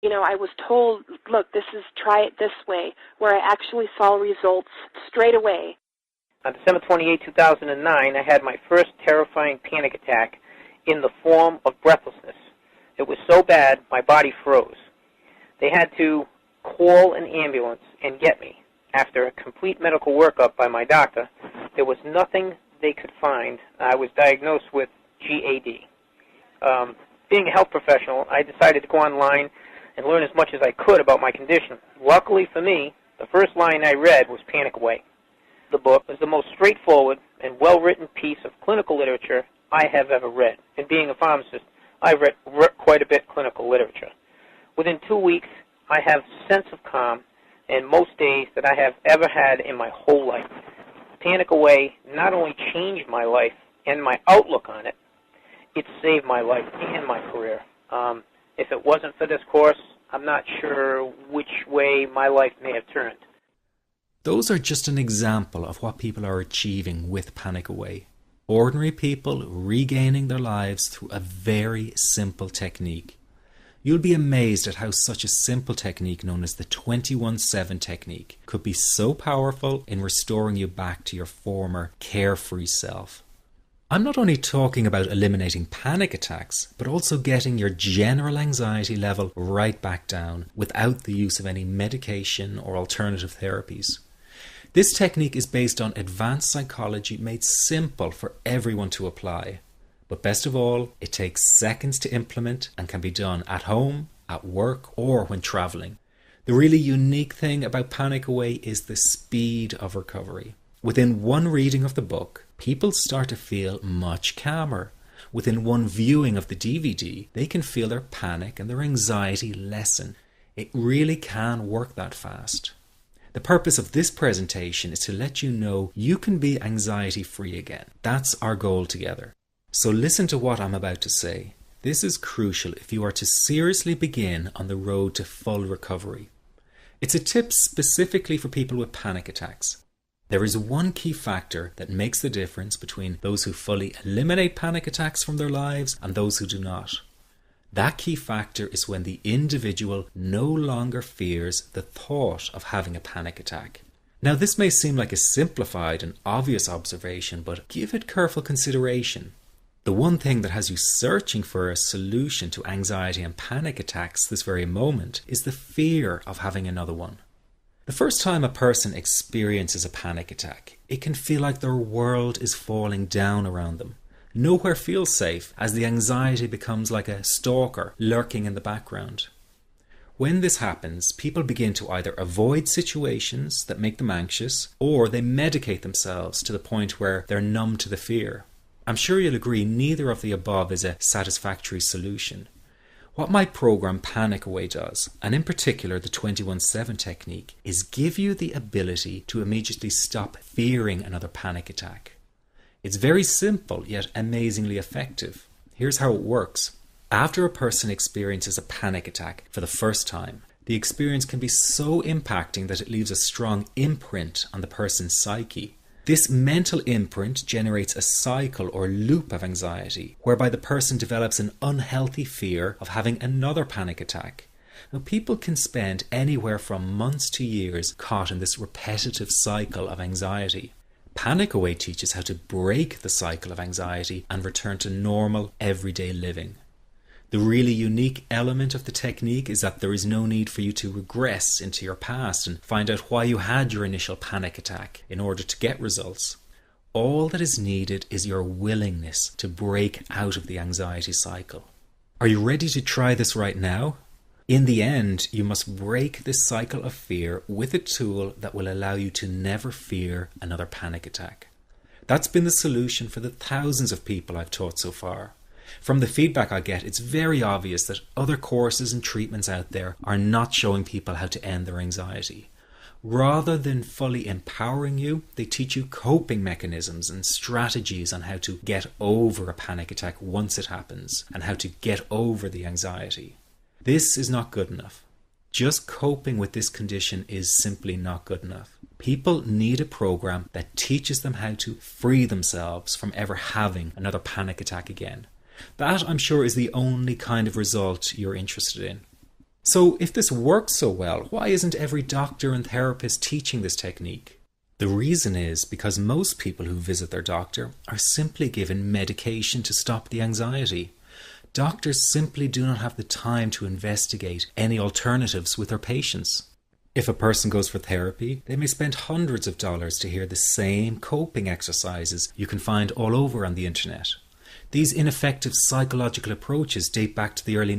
I was told, look, try it this way, where I actually saw results straight away. On December 28, 2009, I had my first terrifying panic attack in the form of breathlessness. It was so bad, my body froze. They had to call an ambulance and get me. After a complete medical workup by my doctor, there was nothing they could find. I was diagnosed with GAD. Being a health professional, I decided to go online and learn as much as I could about my condition. Luckily for me, the first line I read was Panic Away. The book was the most straightforward and well-written piece of clinical literature I have ever read. And being a pharmacist, I've read quite a bit of clinical literature. Within 2 weeks, I have a sense of calm in most days that I have ever had in my whole life. Panic Away not only changed my life and my outlook on it, it saved my life and my career. If it wasn't for this course, I'm not sure which way my life may have turned. Those are just an example of what people are achieving with Panic Away. Ordinary people regaining their lives through a very simple technique. You'll be amazed at how such a simple technique known as the 21-7 technique could be so powerful in restoring you back to your former carefree self. I'm not only talking about eliminating panic attacks, but also getting your general anxiety level right back down without the use of any medication or alternative therapies. This technique is based on advanced psychology made simple for everyone to apply. But best of all, it takes seconds to implement and can be done at home, at work, or when traveling. The really unique thing about Panic Away is the speed of recovery. Within one reading of the book, people start to feel much calmer. Within one viewing of the DVD, they can feel their panic and their anxiety lessen. It really can work that fast. The purpose of this presentation is to let you know you can be anxiety-free again. That's our goal together. So listen to what I'm about to say. This is crucial if you are to seriously begin on the road to full recovery. It's a tip specifically for people with panic attacks. There is one key factor that makes the difference between those who fully eliminate panic attacks from their lives and those who do not. That key factor is when the individual no longer fears the thought of having a panic attack. Now, this may seem like a simplified and obvious observation, but give it careful consideration. The one thing that has you searching for a solution to anxiety and panic attacks this very moment is the fear of having another one. The first time a person experiences a panic attack, it can feel like their world is falling down around them. Nowhere feels safe as the anxiety becomes like a stalker lurking in the background. When this happens, people begin to either avoid situations that make them anxious, or they medicate themselves to the point where they're numb to the fear. I'm sure you'll agree neither of the above is a satisfactory solution. What my program Panic Away does, and in particular the 21-7 technique, is give you the ability to immediately stop fearing another panic attack. It's very simple yet amazingly effective. Here's how it works. After a person experiences a panic attack for the first time, the experience can be so impacting that it leaves a strong imprint on the person's psyche. This mental imprint generates a cycle or loop of anxiety, whereby the person develops an unhealthy fear of having another panic attack. Now, people can spend anywhere from months to years caught in this repetitive cycle of anxiety. Panic Away teaches how to break the cycle of anxiety and return to normal, everyday living. The really unique element of the technique is that there is no need for you to regress into your past and find out why you had your initial panic attack in order to get results. All that is needed is your willingness to break out of the anxiety cycle. Are you ready to try this right now? In the end, you must break this cycle of fear with a tool that will allow you to never fear another panic attack. That's been the solution for the thousands of people I've taught so far. From the feedback I get, it's very obvious that other courses and treatments out there are not showing people how to end their anxiety. Rather than fully empowering you, they teach you coping mechanisms and strategies on how to get over a panic attack once it happens, and how to get over the anxiety. This is not good enough. Just coping with this condition is simply not good enough. People need a program that teaches them how to free themselves from ever having another panic attack again. That, I'm sure, is the only kind of result you're interested in. So if this works so well, why isn't every doctor and therapist teaching this technique? The reason is because most people who visit their doctor are simply given medication to stop the anxiety. Doctors simply do not have the time to investigate any alternatives with their patients. If a person goes for therapy, they may spend hundreds of dollars to hear the same coping exercises you can find all over on the internet. These ineffective psychological approaches date back to the early